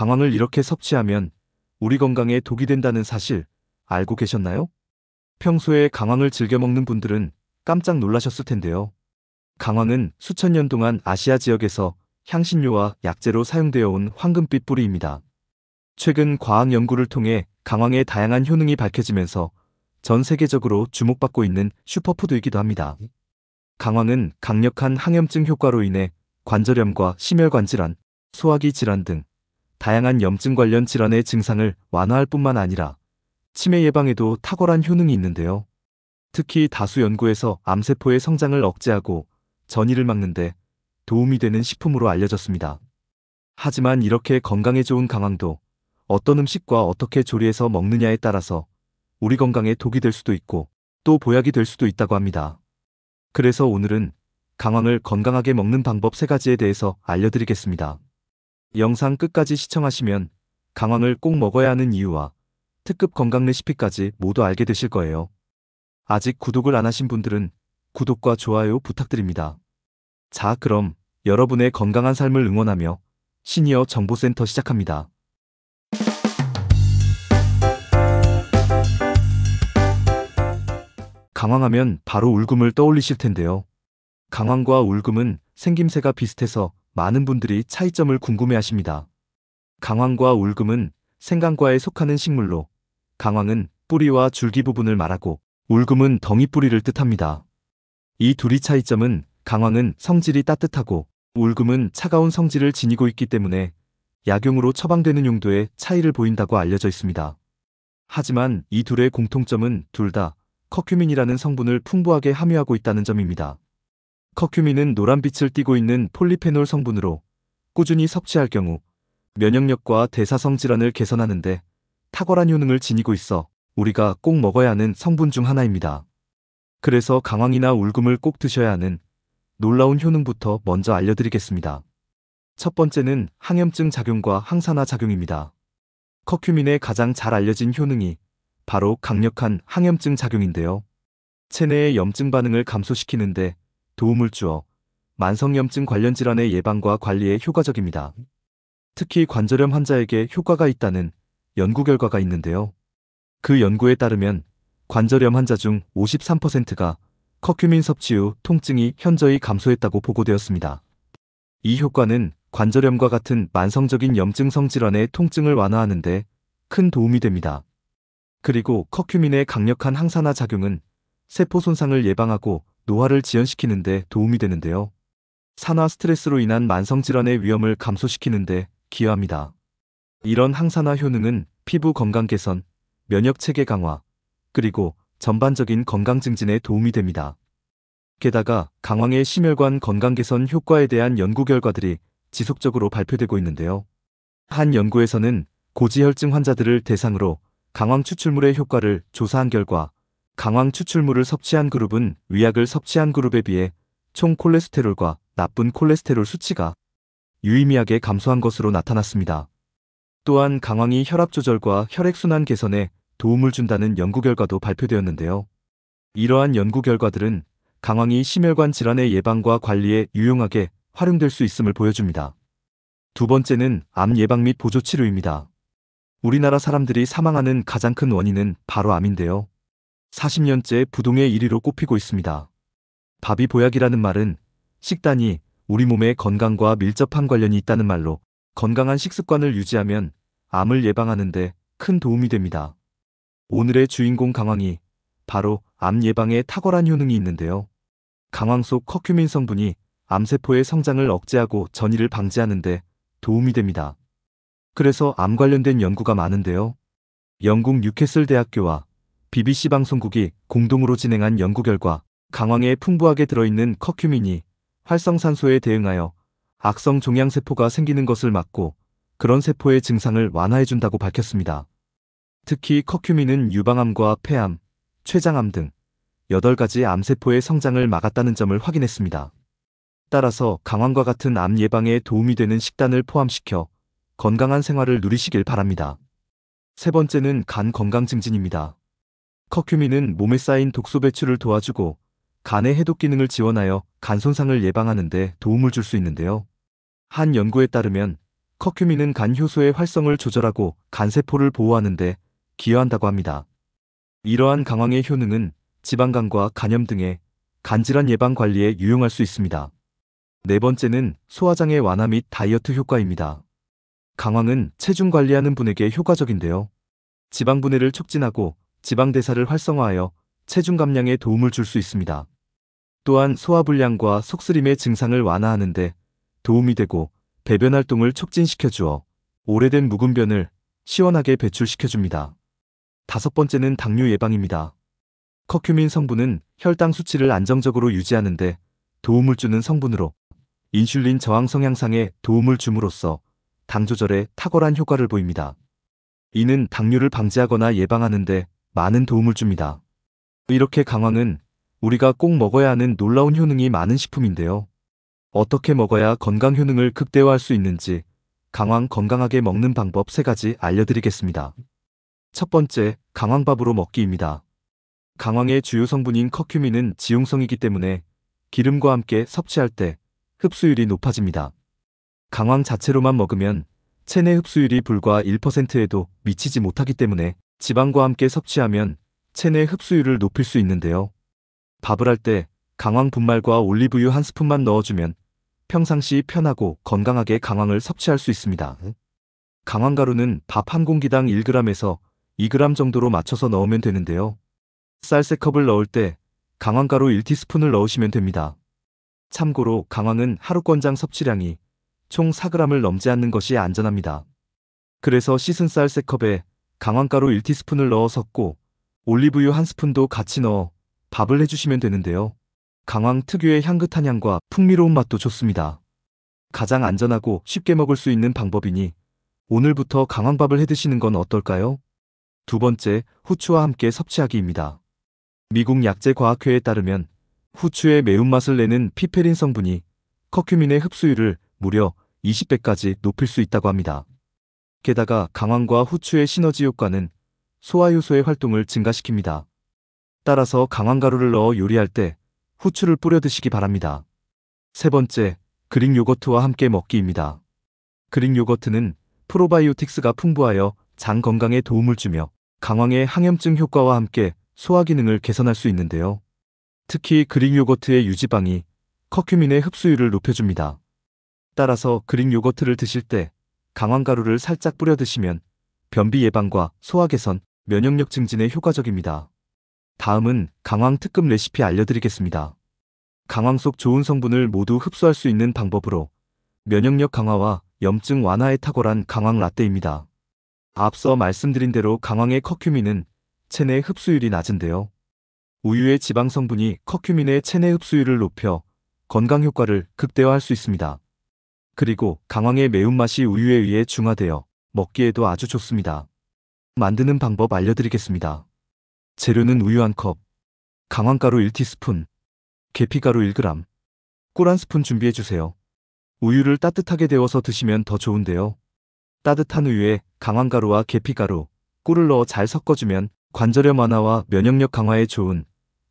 강황을 이렇게 섭취하면 우리 건강에 독이 된다는 사실 알고 계셨나요? 평소에 강황을 즐겨 먹는 분들은 깜짝 놀라셨을 텐데요. 강황은 수천 년 동안 아시아 지역에서 향신료와 약재로 사용되어 온 황금빛 뿌리입니다. 최근 과학 연구를 통해 강황의 다양한 효능이 밝혀지면서 전 세계적으로 주목받고 있는 슈퍼푸드이기도 합니다. 강황은 강력한 항염증 효과로 인해 관절염과 심혈관 질환, 소화기 질환 등 다양한 염증 관련 질환의 증상을 완화할 뿐만 아니라 치매 예방에도 탁월한 효능이 있는데요. 특히 다수 연구에서 암세포의 성장을 억제하고 전이를 막는 데 도움이 되는 식품으로 알려졌습니다. 하지만 이렇게 건강에 좋은 강황도 어떤 음식과 어떻게 조리해서 먹느냐에 따라서 우리 건강에 독이 될 수도 있고 또 보약이 될 수도 있다고 합니다. 그래서 오늘은 강황을 건강하게 먹는 방법 3가지에 대해서 알려드리겠습니다. 영상 끝까지 시청하시면 강황을 꼭 먹어야 하는 이유와 특급 건강 레시피까지 모두 알게 되실 거예요. 아직 구독을 안 하신 분들은 구독과 좋아요 부탁드립니다. 자, 그럼 여러분의 건강한 삶을 응원하며 시니어 정보센터 시작합니다. 강황하면 바로 울금을 떠올리실 텐데요. 강황과 울금은 생김새가 비슷해서 많은 분들이 차이점을 궁금해하십니다. 강황과 울금은 생강과에 속하는 식물로 강황은 뿌리와 줄기 부분을 말하고 울금은 덩이 뿌리를 뜻합니다. 이 둘이 차이점은 강황은 성질이 따뜻하고 울금은 차가운 성질을 지니고 있기 때문에 약용으로 처방되는 용도의 차이를 보인다고 알려져 있습니다. 하지만 이 둘의 공통점은 둘 다 커큐민이라는 성분을 풍부하게 함유하고 있다는 점입니다. 커큐민은 노란빛을 띠고 있는 폴리페놀 성분으로 꾸준히 섭취할 경우 면역력과 대사성 질환을 개선하는 데 탁월한 효능을 지니고 있어 우리가 꼭 먹어야 하는 성분 중 하나입니다. 그래서 강황이나 울금을 꼭 드셔야 하는 놀라운 효능부터 먼저 알려드리겠습니다. 첫 번째는 항염증 작용과 항산화 작용입니다. 커큐민의 가장 잘 알려진 효능이 바로 강력한 항염증 작용인데요. 체내의 염증 반응을 감소시키는데 도움을 주어 만성염증 관련 질환의 예방과 관리에 효과적입니다. 특히 관절염 환자에게 효과가 있다는 연구 결과가 있는데요. 그 연구에 따르면 관절염 환자 중 53%가 커큐민 섭취 후 통증이 현저히 감소했다고 보고되었습니다. 이 효과는 관절염과 같은 만성적인 염증성 질환의 통증을 완화하는 데 큰 도움이 됩니다. 그리고 커큐민의 강력한 항산화 작용은 세포 손상을 예방하고 노화를 지연시키는 데 도움이 되는데요. 산화 스트레스로 인한 만성 질환의 위험을 감소시키는 데 기여합니다. 이런 항산화 효능은 피부 건강 개선, 면역 체계 강화, 그리고 전반적인 건강 증진에 도움이 됩니다. 게다가 강황의 심혈관 건강 개선 효과에 대한 연구 결과들이 지속적으로 발표되고 있는데요. 한 연구에서는 고지혈증 환자들을 대상으로 강황 추출물의 효과를 조사한 결과 강황 추출물을 섭취한 그룹은 위약을 섭취한 그룹에 비해 총 콜레스테롤과 나쁜 콜레스테롤 수치가 유의미하게 감소한 것으로 나타났습니다. 또한 강황이 혈압 조절과 혈액순환 개선에 도움을 준다는 연구 결과도 발표되었는데요. 이러한 연구 결과들은 강황이 심혈관 질환의 예방과 관리에 유용하게 활용될 수 있음을 보여줍니다. 두 번째는 암 예방 및 보조 치료입니다. 우리나라 사람들이 사망하는 가장 큰 원인은 바로 암인데요. 40년째 부동의 1위로 꼽히고 있습니다. 밥이 보약이라는 말은 식단이 우리 몸의 건강과 밀접한 관련이 있다는 말로 건강한 식습관을 유지하면 암을 예방하는 데 큰 도움이 됩니다. 오늘의 주인공 강황이 바로 암 예방에 탁월한 효능이 있는데요. 강황 속 커큐민 성분이 암세포의 성장을 억제하고 전이를 방지하는 데 도움이 됩니다. 그래서 암 관련된 연구가 많은데요. 영국 뉴캐슬 대학교와 BBC 방송국이 공동으로 진행한 연구 결과 강황에 풍부하게 들어있는 커큐민이 활성산소에 대응하여 악성 종양세포가 생기는 것을 막고 그런 세포의 증상을 완화해준다고 밝혔습니다. 특히 커큐민은 유방암과 폐암, 췌장암 등 8가지 암세포의 성장을 막았다는 점을 확인했습니다. 따라서 강황과 같은 암 예방에 도움이 되는 식단을 포함시켜 건강한 생활을 누리시길 바랍니다. 세 번째는 간 건강 증진입니다. 커큐민은 몸에 쌓인 독소 배출을 도와주고 간의 해독 기능을 지원하여 간 손상을 예방하는 데 도움을 줄 수 있는데요. 한 연구에 따르면 커큐민은 간 효소의 활성을 조절하고 간세포를 보호하는데 기여한다고 합니다. 이러한 강황의 효능은 지방간과 간염 등의 간질환 예방 관리에 유용할 수 있습니다. 네 번째는 소화장애 완화 및 다이어트 효과입니다. 강황은 체중 관리하는 분에게 효과적인데요. 지방 분해를 촉진하고 지방 대사를 활성화하여 체중 감량에 도움을 줄 수 있습니다. 또한 소화불량과 속쓰림의 증상을 완화하는 데 도움이 되고 배변 활동을 촉진시켜 주어 오래된 묵은 변을 시원하게 배출시켜줍니다. 다섯 번째는 당뇨 예방입니다. 커큐민 성분은 혈당 수치를 안정적으로 유지하는 데 도움을 주는 성분으로 인슐린 저항 성향상에 도움을 줌으로써 당 조절에 탁월한 효과를 보입니다. 이는 당뇨를 방지하거나 예방하는 데 많은 도움을 줍니다. 이렇게 강황은 우리가 꼭 먹어야 하는 놀라운 효능이 많은 식품인데요. 어떻게 먹어야 건강 효능을 극대화할 수 있는지 강황 건강하게 먹는 방법 3가지 알려드리겠습니다. 첫 번째, 강황밥으로 먹기입니다. 강황의 주요 성분인 커큐민은 지용성이기 때문에 기름과 함께 섭취할 때 흡수율이 높아집니다. 강황 자체로만 먹으면 체내 흡수율이 불과 1%에도 미치지 못하기 때문에 지방과 함께 섭취하면 체내 흡수율을 높일 수 있는데요. 밥을 할 때 강황 분말과 올리브유 한 스푼만 넣어주면 평상시 편하고 건강하게 강황을 섭취할 수 있습니다. 강황가루는 밥 한 공기당 1g에서 2g 정도로 맞춰서 넣으면 되는데요. 쌀 3컵을 넣을 때 강황가루 1티스푼을 넣으시면 됩니다. 참고로 강황은 하루 권장 섭취량이 총 4g을 넘지 않는 것이 안전합니다. 그래서 씻은 쌀 3컵에 강황가루 1티스푼을 넣어 섞고 올리브유 한 스푼도 같이 넣어 밥을 해주시면 되는데요. 강황 특유의 향긋한 향과 풍미로운 맛도 좋습니다. 가장 안전하고 쉽게 먹을 수 있는 방법이니 오늘부터 강황밥을 해드시는 건 어떨까요? 두 번째, 후추와 함께 섭취하기입니다. 미국 약재과학회에 따르면 후추의 매운맛을 내는 피페린 성분이 커큐민의 흡수율을 무려 20배까지 높일 수 있다고 합니다. 게다가 강황과 후추의 시너지 효과는 소화효소의 활동을 증가시킵니다. 따라서 강황가루를 넣어 요리할 때 후추를 뿌려 드시기 바랍니다. 세 번째, 그릭 요거트와 함께 먹기입니다. 그릭 요거트는 프로바이오틱스가 풍부하여 장 건강에 도움을 주며 강황의 항염증 효과와 함께 소화 기능을 개선할 수 있는데요. 특히 그릭 요거트의 유지방이 커큐민의 흡수율을 높여줍니다. 따라서 그릭 요거트를 드실 때 강황가루를 살짝 뿌려 드시면 변비 예방과 소화 개선, 면역력 증진에 효과적입니다. 다음은 강황 특급 레시피 알려드리겠습니다. 강황 속 좋은 성분을 모두 흡수할 수 있는 방법으로 면역력 강화와 염증 완화에 탁월한 강황 라떼입니다. 앞서 말씀드린 대로 강황의 커큐민은 체내 흡수율이 낮은데요. 우유의 지방 성분이 커큐민의 체내 흡수율을 높여 건강 효과를 극대화할 수 있습니다. 그리고 강황의 매운맛이 우유에 의해 중화되어 먹기에도 아주 좋습니다. 만드는 방법 알려드리겠습니다. 재료는 우유 1컵, 강황가루 1티스푼, 계피가루 1g, 꿀 1스푼 준비해주세요. 우유를 따뜻하게 데워서 드시면 더 좋은데요. 따뜻한 우유에 강황가루와 계피가루, 꿀을 넣어 잘 섞어주면 관절염 완화와 면역력 강화에 좋은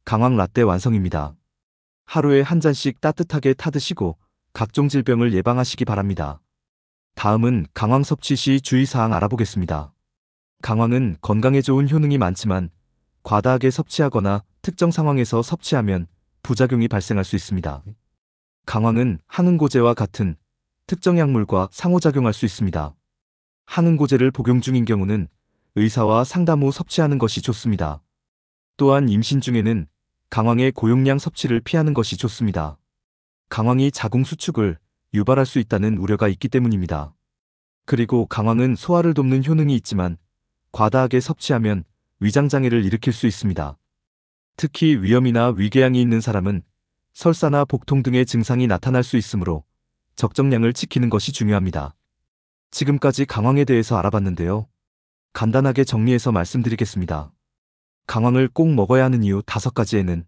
강황 라떼 완성입니다. 하루에 한 잔씩 따뜻하게 타드시고 각종 질병을 예방하시기 바랍니다. 다음은 강황 섭취 시 주의사항 알아보겠습니다. 강황은 건강에 좋은 효능이 많지만 과다하게 섭취하거나 특정 상황에서 섭취하면 부작용이 발생할 수 있습니다. 강황은 항응고제와 같은 특정 약물과 상호작용할 수 있습니다. 항응고제를 복용 중인 경우는 의사와 상담 후 섭취하는 것이 좋습니다. 또한 임신 중에는 강황의 고용량 섭취를 피하는 것이 좋습니다. 강황이 자궁 수축을 유발할 수 있다는 우려가 있기 때문입니다. 그리고 강황은 소화를 돕는 효능이 있지만 과다하게 섭취하면 위장장애를 일으킬 수 있습니다. 특히 위염이나 위궤양이 있는 사람은 설사나 복통 등의 증상이 나타날 수 있으므로 적정량을 지키는 것이 중요합니다. 지금까지 강황에 대해서 알아봤는데요. 간단하게 정리해서 말씀드리겠습니다. 강황을 꼭 먹어야 하는 이유 5가지에는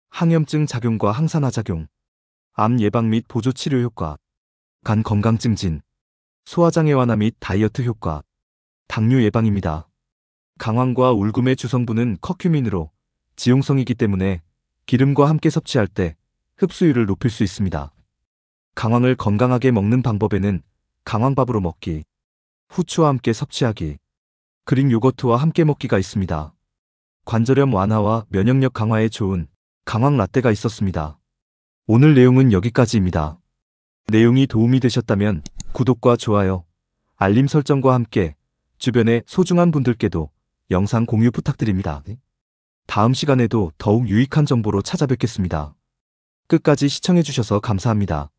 항염증 작용과 항산화 작용, 암 예방 및 보조 치료 효과, 간 건강 증진, 소화장애 완화 및 다이어트 효과, 당뇨 예방입니다. 강황과 울금의 주성분은 커큐민으로 지용성이기 때문에 기름과 함께 섭취할 때 흡수율을 높일 수 있습니다. 강황을 건강하게 먹는 방법에는 강황밥으로 먹기, 후추와 함께 섭취하기, 그릭 요거트와 함께 먹기가 있습니다. 관절염 완화와 면역력 강화에 좋은 강황 라떼가 있었습니다. 오늘 내용은 여기까지입니다. 내용이 도움이 되셨다면 구독과 좋아요, 알림 설정과 함께 주변의 소중한 분들께도 영상 공유 부탁드립니다. 다음 시간에도 더욱 유익한 정보로 찾아뵙겠습니다. 끝까지 시청해주셔서 감사합니다.